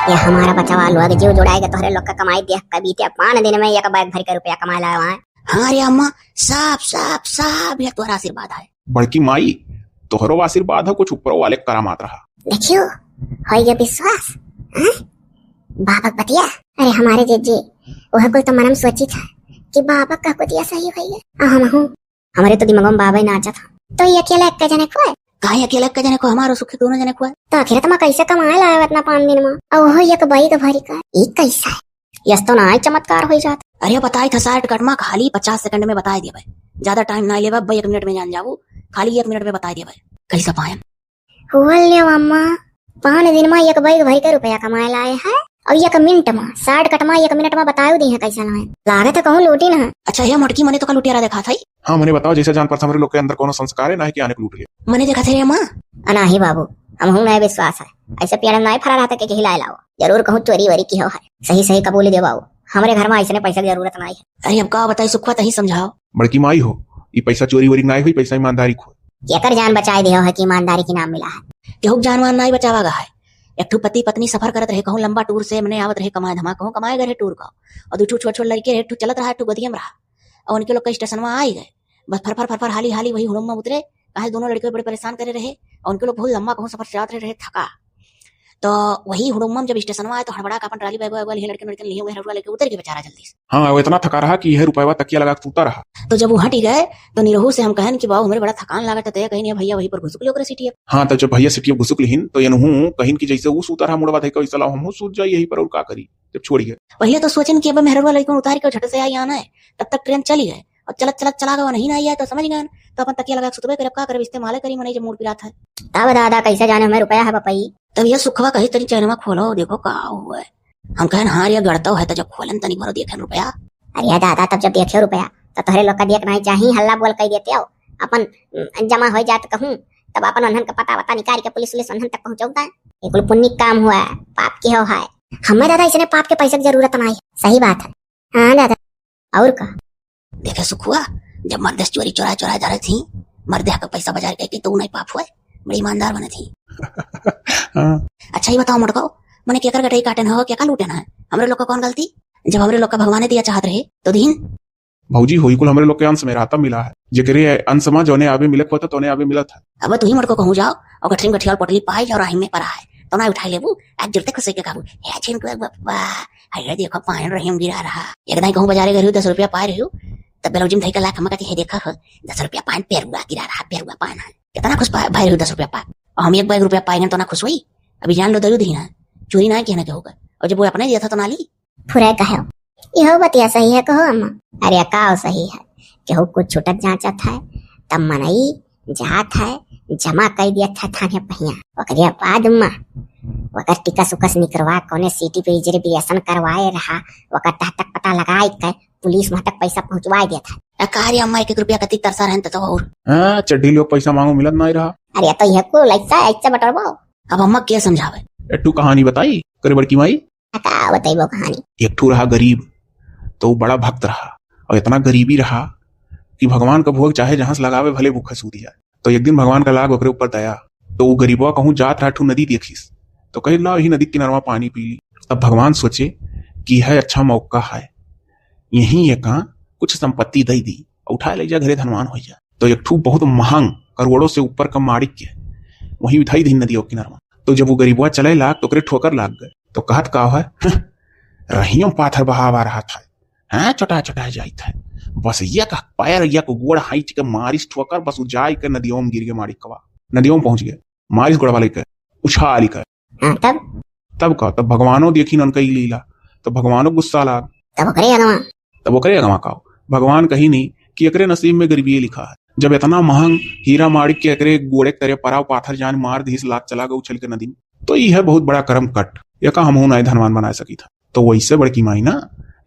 ये हमारा बचावा लोग जीव जुड़ाएगा तोहरे लोग का कमाई दिया कभी ते 5 दिन में एक बैग भर के रुपया कमा लाया है। हाँ रे अम्मा, साफ साफ साफ ये तुम्हारा आशीर्वाद है। बड़की माई तोहरो आशीर्वाद है, कुछ ऊपर वाले करामात रहा। देखियो हो गया विश्वास बाबा बतिया। अरे हमारे जीजी वह कोई तो मनम सोची था कि बाबा का को दिया सही होई है। हम हूं हमारे तो दिमाग में बाबा ही नाचा था। तो ये अकेला एक जने को काहे अकेला एक जने को, हमारो सुख दोनों जने को है। तो आखिर तुम कैसे कमाए लाए इतना 5 दिन में और वो एक बैग भरी का एक कैसा है। यस तो ना चमत्कार हो जात। अरे बताई था 60 कटमा खाली 50 सेकंड में बता दिया भाई, ज्यादा टाइम ना लेवा भाई, 1 मिनट में जान जाऊ, खाली 1 मिनट में बता दिया भाई कैसा पाए हुआ अम्मा। 5 दिन में एक बैग भरी का रुपया कमाए लाए है और 1 मिनट में 60 कटमा 1 मिनट में बताओ दी है कैसा लाए। लागे तो कहूँ लूटी ना। अच्छा ये मटकी मने तो का लुटियारा देखा था। हाँ मने बताओ, जैसे जान पर हमारे लोग के अंदर कोनो संस्कार है ना कि आने को लूट लिया। मने देखा थे रे अम्मा। अनाही बाबू हम हूँ नया विश्वास है, ऐसे पेड़ नहीं फरा रहता कि हिलाए लाओ। जरूर कहूँ चोरी वरी की हो है, सही सही कबूल दे बाबू। हमारे घर में ऐसे पैसे की जरूरत नहीं है। अरे अब का बताई सुखवा तही समझाओ। बड़की माई हो ये पैसा चोरी वोरी नहीं हुई, पैसा ईमानदारी खो। एकर जान बचाए दिया है कि ईमानदारी की नाम मिला है। केहू जानवान नहीं बचावागा है। एक ठू पति पत्नी सफर करत रहे, कहूँ लंबा टूर से मने आवत रहे कमाए धमा, कहूँ कमाए गए टूर का, और 2 छोट छोट लड़के रहे, चलत रहा, गदियम रहा, और उनके लोग स्टेशन में आई गए, बस फर फर फर फर हाली हाली वही हुड़म में उतरे। कहा दोनों लड़के बड़े परेशान करे रहे और उनके लोग बहुत लंबा कहूँ सफर चलाते रहे, थका। तो वही हुड़म जब स्टेशन में आए तो हड़बड़ा का अपन ट्राली बैग वाले लड़के लड़के लिए हुए लेके उतर के बेचारा जल्दी से। हाँ वो इतना थका रहा कि यह रुपया तकिया लगा सूता रहा। तो जब वो हट गए तो निरहू से हम कहन कि बाबू हमें बड़ा थकान लागत है, कहीं भैया वहीं पर घुसुक लियो सीटी। हाँ तो जब भैया सीटी घुसुक लिहिन तो ये नहू कहीं की जैसे वो सूता रहा मुड़वा थे कैसा लाओ हम सूत जाए यहीं पर और का करी। जब छोड़िए पहले तो सोचन कि अब मेहरवा लड़कों उतार के झट से आई आना है, तब तक ट्रेन चली गए और चलत चलत चला गया नहीं आई है तो समझ गए तो अपन तकिया लगा सुतबे कर, का करे इस्तेमाल करी मने जब मूड पिरात है। तब दादा कैसे जाने हमें रुपया है बपाई। तब ये सुखवा कही तरी चैनवा खोलो देखो का हुआ है। हम कहन हाँ ये गड़ता है तो जब खोलन तनी भरो देखे रुपया। अरे दादा तब जब देखे रुपया तो तोहरे लोग का देख नहीं चाहिए, हल्ला बोल कह देते हो अपन जमा हो जात कहूँ तब अपन अनहन का पता निकाल के पुलिस अनहन तक पहुंचाता है। ये कुल पुण्य काम हुआ है, पाप की हो है। हमें दादा इसने पाप के पैसे की जरूरत नहीं। सही बात है। हाँ दादा और का देखे सुखुआ जब मर्द चोरी चोरा चोरा जा रही थी, मर्द का पैसा बाजार के तो नहीं पाप हुआ, बड़ी ईमानदार बने थी। अच्छा ये बताओ मटको मैंने क्या कर गटाई काटन हो क्या लूटना है, हमारे लोग का कौन गलती। जब हमारे लोग का भगवान ने दिया चाहत रहे तो दीन भौजी होई कुल हमारे लोग के अंश में राता मिला है, जेकरे अंश में जोने आवे मिलत होता तोने आवे मिलत है। अब तू ही मटको कहूं जाओ और गठरिंग गठियाल पटली पाई और राही में पड़ा है तो ना उठा लेबू आज जुड़ते खुशी के काबू है छिन को बाबा हाय देखो पानी रहीम गिरा रहा। एक दाई कहूं बाजारे गई 10 रुपया पाए रही तब बेलौजिम धई के लाख हम कहती है देखा 10 रुपया पान पेरुआ गिरा रहा, पेरुआ पान है कितना खुश भाई रही 10 रुपया पाए और हम 1 रुपया पाएंगे तो ना खुश हुई। अभी जान लो दरू दीना चोरी ना कहना क्या होगा, और जब वो अपने दिया था तो ना ली फुरा कहो यहो बतिया सही है कहो अम्मा। अरे का सही है केहू कुछ छुटत जांचत है तब मनई जात है जमा कर दिया था थाने पहिया ओकरे बाद में वकर टिका सुकस निकलवा कोने सिटी पे रिजर्वेशन करवाए रहा, वकर तक पता लगाए के पुलिस वहां तक पैसा पहुंचवा दिया था। कार्य अम्मा 1 रुपया कति तरसा रहन तो और हां चड्डी लोग पैसा मांगो मिलत नहीं रहा। अरे तो यह को ऐसा बटरबो। अब अम्मा क्या समझावे एटू कहानी बताई करे बड़की माई। का बताइबो कहानी। एक ठू रहा गरीब तो बड़ा भक्त रहा और इतना गरीबी रहा कि भगवान का भोग चाहे जहां से लगावे भले भूखा सूदी जाए। तो एक दिन भगवान का लाग ओकरे ऊपर दया तो वो गरीबवा कहूँ जात रहा ठू नदी देखिस तो कही ला यही नदी किनारवा पानी पी ली। तब भगवान सोचे कि है अच्छा मौका है यही एक कुछ संपत्ति दे दी उठा ले जा घरे धनवान हो जाए। तो एक ठू बहुत महंग करोड़ों से ऊपर का माड़िक के वही उठाई दी नदी किनारवा। तो जब वो गरीबवा चले लाग तो ओकरे ठोकर लाग गए तो कहत का है रहियों पाथर बहावा रहा था हाँ चटा चटा जाई था बस एक पैर एक गोड़ हाइच के मारिस ठोकर बस जाय के नदियों में गिर गए मारिक कवा नदियों में पहुंच गए मारिस गोड़वा लेकर उछाली कर। तब भगवानो देखी उनका लीला तो भगवानो गुस्सा लाग तब ओकरे अगवा का भगवान कही नहीं कि एकरे नसीब में गरीबी लिखा है। जब इतना महंग हीरा माड़िक के एकरे गोड़े करे पराव पाथर जान मार दी लाख चला गया उछल के नदी में तो यह बहुत बड़ा कर्म कट एका हम नहीं धनवान बना सकी था। तो वैसे बड़की माई ना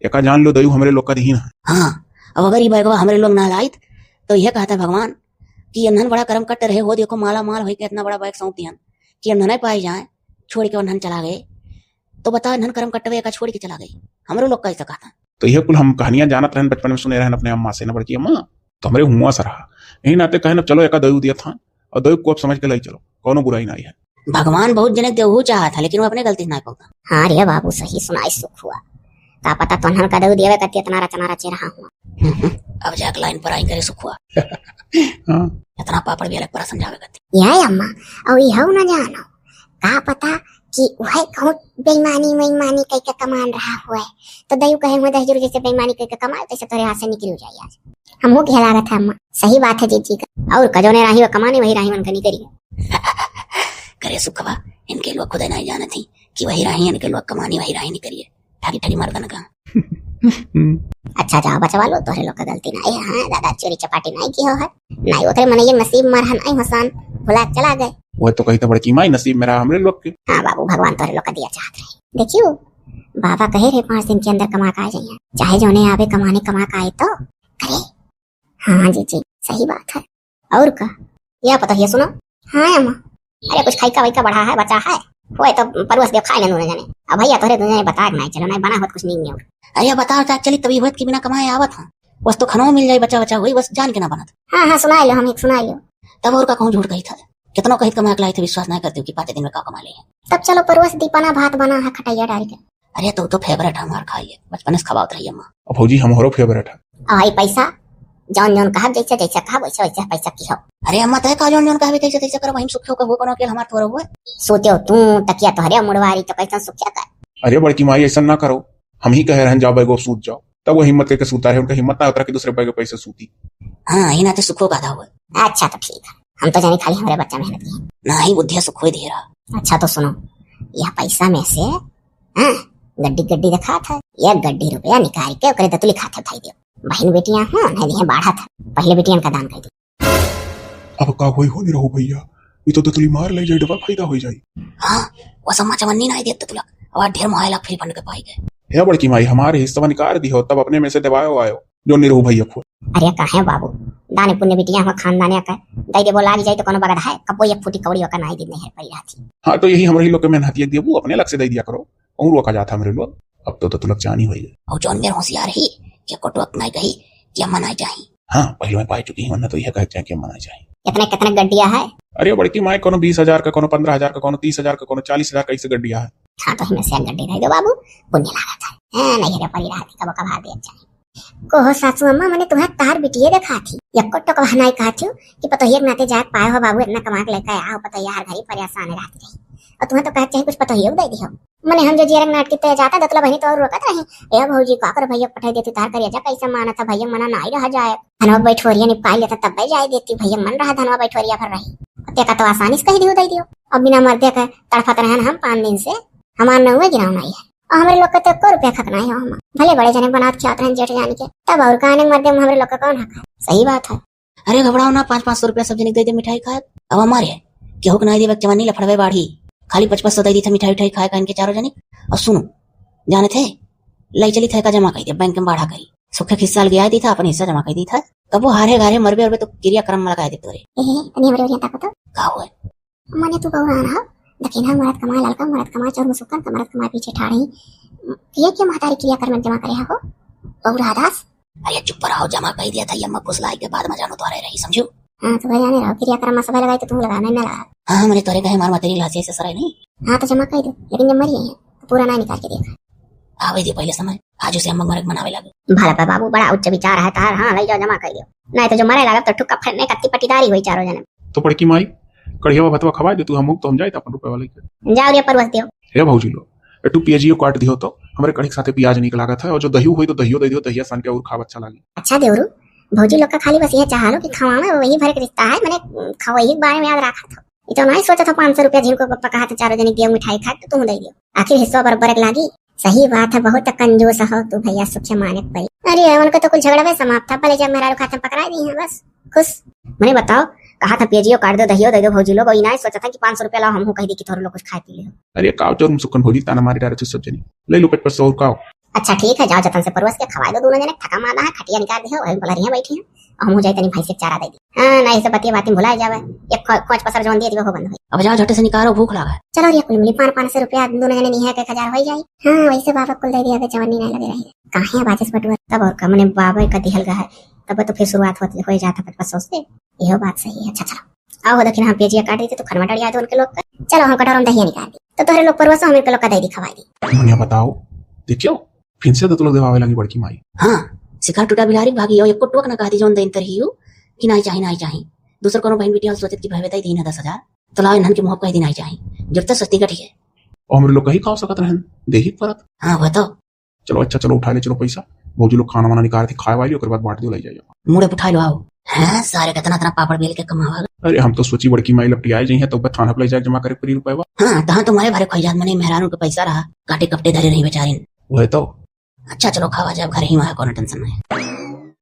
एका जान लो दयु हमारे लोग का दहीन है। हाँ अब अगर ये बैगवा हमारे लोग ना लाइत तो यह कहता है भगवान कि अनहन बड़ा कर्म कट रहे हो देखो माला माल हो के इतना बड़ा बैग सौंप दिया कि अनहन पाई जाए छोड़ के अनहन चला गए तो बता अनहन कर्म कटवे का छोड़ के चला गई हमारे लोग कैसे कहता। तो यह कुल हम कहानियां जानत रहन बचपन में सुने रहन अपने अम्मा से ना बड़की अम्मा तो हमारे हुआ सा रहा यही नाते कहे ना चलो एका दयु दिया था और दयु को समझ के लाई चलो कोनो बुराई नहीं है। भगवान बहुत जने देवहू चाहा था लेकिन वो अपने गलती ना पहुंचा। हाँ रे बाबू सही सुनाई सुख हुआ। का पता तोहन का दऊ देवे कती इतना रचना रचे रहा हूँ। अब जाके लाइन पर आई करे सुख हुआ। हाँ इतना पापड़ भी अलग पर समझावे करती। यह अम्मा और यह न जानो का पता कि वह कहूँ बेईमानी कई का कमान रहा हुआ है तो दयू कहे हुए 10 जैसे बेईमानी कई का कमाए तैसे तोरे हाथ से निकल जाए आज। हमको क्या लागत है अम्मा, सही बात है जीजी का। और कजो ने राही कमाने वही राही मन कनी करी करे सुखवा इनके लोग खुद नहीं जाने थी कि वही राही इनके लोग कमानी वही राही नहीं करिए ठगी ठगी मर्दन का। अच्छा जाओ बचवा लो तोहरे लोग का गलती नहीं है। हाँ दादा चोरी चपाटी नहीं की हो है नहीं ओकरे मन ये नसीब मरहन नहीं हसन भुला चला गए। वह तो कही तो बड़की माई नसीब मेरा हमरे लोग के। हाँ बाबू भगवान तोहरे लोग का दिया चाहत रहे। देखियो बाबा कहे रे 5 दिन के अंदर कमा का आ जाइए चाहे जोने आवे कमाने कमा का आए तो करे। हाँ जी जी सही बात है। और का या पता है सुनो। हाँ अम्मा अरे कुछ खाई का वही का बढ़ा है बचा है वो तो परवस दे खाए ना जाने। अब भैया तोहरे दुनिया बता नहीं चलो नहीं बना होत कुछ नहीं। अरे बता चली तभी होत के बिना कमाए आवत हूँ बस तो खाना मिल जाए बचा बचा हुई बस जान के ना बना। हाँ हाँ सुना लो हम एक सुना लो। तब और का कहूँ झूठ कही था कितना कही कमा के लाई थे विश्वास नहीं करती हूँ कि 5 दिन में का कमा ले। तब चलो परवस दीपाना भात बना है खटाइया डाल के। अरे तो फेवरेट हमार खाइए बचपन से खवात रही अम्मा। अब भौजी हमारो फेवरेट है। आई पैसा जौन जौन कहा जैसे जैसे कहा वैसे वैसे पैसा की हो। अरे अम्मा तय का जौन जौन कहा तैसे तैसे कर वहीं सुखियो का वो कोनो के हमार थोड़ा हुआ सोचो तू तकिया तोहरे मुड़वारी तो कैसा सुखिया कर। अरे बड़की माई ऐसा ना करो हम ही कह रहे हैं जाओ बैगो सूत जाओ तब वो हिम्मत करके सूता है उनका हिम्मत ना उतरा कि दूसरे बैग पैसे सूती। हाँ ही ना तो सुखो का था हुआ। अच्छा तो ठीक है हम तो जाने खाली हमारे बच्चा मेहनत की ना ही बुद्धि सुखो दे रहा। अच्छा तो सुनो यह पैसा में से गड्डी गड्डी दिखा था 1 गड्डी रुपया निकाल के ओकरे दतुली खाते उठाई दियो। बहन बेटियां हाँ नहीं दिए बाढ़ा था पहले बेटियां का दान कर दी। अब का होई हो नहीं रहो भैया ये तो दतुली मार ले जाए डबल फायदा हो जाए। हाँ वो सम्मा चवन्नी नहीं देते तुला और ढेर मोहला फ्री फंड के पाई गए। हे बड़की माई हमारे हिस्सा निकाल दी हो तब अपने में से दबायो आयो जो निरहु भैया को। अरे कहे बाबू दाने पुण्य बेटियां हो खानदाने का दई देबो लाग जाए तो कोनो बगड़ है कबो एक फूटी कौड़ी का नहीं दिन है पड़ी रहती। हाँ तो यही हमारे लोग के मेहनती दिया वो अपने लग से दे दिया करो और रोका जाता मेरे लोग अब तो तुलक जानी हुई है। और जौन मेरे होशियार ही कि कोटवक नहीं कही कि अम्मा नहीं चाहिए। हाँ पहले मैं पाई चुकी हूँ वरना तो यह कह कि अम्मा नहीं चाहिए। कितने कितने गड्डिया है। अरे बड़की माई कोनो 20,000 का कोनो 15,000 का कोनो 30,000 का कोनो 40,000 का ऐसे गड्डिया है। हाँ तो हमें से गड्डी दे दो बाबू पुण्य लागत है नहीं रे पड़ी रहती कब कब दे चाहिए को सासू अम्मा मैंने तुम्हें तार बिटिए देखा थी यक्को तो कहना ही कहा थी कि पतोहिया के नाते जात पाए हो बाबू इतना कमा के लेकर आओ पतोहिया हर घड़ी परेशान रहती रही और तुम्हें तो कहते हैं कुछ पतोहिया दे दियो। मैंने हम जो जीरक नाटक ते जाता दतला बहनी तो और रोकत रही ए भौजी का कर भैया पठाई देती तार करिया जा कैसा माना था भैया मना नहीं रहा जाए धनवा बैठोरिया ने पाई लेता तब जाए देती भैया मन रहा धनवा बैठोरिया भर रही ते का तो आसानी से कही दियो दे दियो। अब बिना मर्दे का तड़फत रहन हम 5 दिन से हमार नौवे गिराव नहीं है और हमारे लोग का तो 1 रुपया खतना है हम भले बड़े जने बनात चाहते हैं जेठ जान के तब और कहने मर्दे में हमारे लोग का कौन हक है। सही बात है। अरे घबराओ ना 500 रुपया सब जने दे दे मिठाई खाए अब हमारे केहू के नहीं दे जवानी लफड़वे बाढ़ी खाली 55 दे दी था मिठाई खाए का इनके चारों जने। और सुनो जाने थे लाई चली थे का जमा कर दिया बैंक में बढ़ा गई सुखे हिस्सा गया दी था अपने हिस्सा जमा कर दी था कब वो हारे गारे मरबे और तो क्रियाक्रम लगा दे तोरे का हुआ मने तू बहु रहा दक्षिणा मरद कमा ललका मरद कमा चोर मुसुकन मरद कमा पीछे ठाड़ी ये क्या महतारी क्रियाक्रम जमा करे हो बहु राधास। अरे चुप रहो जमा कर दिया था अम्मा फुसलाई के बाद में जानो तो रही समझो। हाँ तो जाने रहो क्रियाक्रम में सब लगाई तो तुम लगाना ना लगा। हाँ मैंने तोरे कहे मार तेरी लाशे से सराय नहीं। हाँ तो जमा कर दो लेकिन जब मरी है तो पूरा ना निकाल के देखा आवे दे पहले समय आज उसे अम्मा मरक मनावे लगे भला पे बाबू बड़ा उच्च विचार है तार। हाँ ले जाओ जमा कर दियो नहीं तो जो मरे लगा तो ठुक्का फटने कत्ती पटीदारी हुई चारों जने। तो बड़की माई कढ़िया भतवा खवा दे तू हम तो हम जाए अपन रुपए वाले के जाओ रे परवस दियो। हे भौजी लो एटू पियाजियो काट दियो तो हमारे कढ़ी के साथे प्याज निक लागत है और जो दही हुई तो दहियो दे दियो दहिया सान के और खाव अच्छा लागी। अच्छा देवरू भौजी लोग का खाली बस ये चाह लो कि खवा में वही भर के रिश्ता है मैंने खवाई के बारे में याद रखा था ये तो नहीं सोचा था 500 रुपया जिनको पप्पा कहा था चारों जने गेहूं मिठाई खा तो तुम दे दियो आखिर हिस्सा बराबर लागी। सही बात है बहुत कंजूस हो तू भैया सुखे माने भाई। अरे उनका तो कुछ झगड़ा में समाप्त था पहले जब मेरा खाते पकड़ा दी है बस खुश। मैंने बताओ कहा था पेजियो काट दो दहियो दे दो भौजी लोग इना सोचा था कि 500 रुपया लाओ हमहू कह दी कि थोड़ा लोग कुछ खाए पी लो। अरे काव चोर मुसुकन भौजी ताना मारी डारे सब जनी ले लो पेट पर 100 काव। अच्छा ठीक है जाओ जतन से परवस के खवा दो दोनों जने थका मादा है खटिया निकाल दे वही बोला रही बैठी है और हम जाए तनी भाई से चारा दे दी। हां नहीं से बतिया बातें भुला जावे एक खोज पसर जोन दे दी वो बंद हो। अब जाओ झट से निकालो भूख लगा चलो ये कुल मिली 500 रुपया दोनों जने नहीं है 1000 हो जाए। हां वैसे बाबा कुल दे दिया तो जवानी नहीं लगे रही कहां है बाजस बटुआ तब और कमने बाबा का दिहल का है तब तो फिर शुरुआत हो जाता 500 से। यह बात सही है। अच्छा चलो आओ देखिन हम पेजिया काट दी तो खरमा डड़िया दो उनके लोग का। चलो हम कटोरम दही निकाल दी तो तोहरे लोग परवसो हम इनके लोग का दही खवा दी। मुनिया बताओ देखियो फिर से तो लोग देवावे लगी बड़की माई। हाँ शिकार टूटा बिलारी भागी हो एको टोक ना कहा दी जोन दिन तरही हो कि नहीं चाहिए दूसर कोनो बहन बेटी सोचत की भाई बताई दीना 10,000 तो लाओ इन्हन के मुंह कह दी नहीं चाहिए जब सस्ती का ठीक है और हमरे लोग कहीं खा सकत रहन देही परत। हाँ वो तो चलो अच्छा चलो उठा ले चलो पैसा भौजी लोग खाना वाना निकाल के खाए वाली ओकर बाद बांट दियो ले जाइए। मुड़े उठा लो आओ। हाँ सारे कितना पापड़ बेल के कमावा। अरे हम तो सोची बड़की माई लपटी आई जही तो थाना पर ले जाके जमा करे पूरी रुपए। हाँ तहाँ तुम्हारे भारे खोजात मने मेहरानों के पैसा रहा काटे कपटे धरे नहीं बेचारी। वह तो अच्छा चलो खावा जाए घर ही वहाँ कोनो टेंशन नहीं।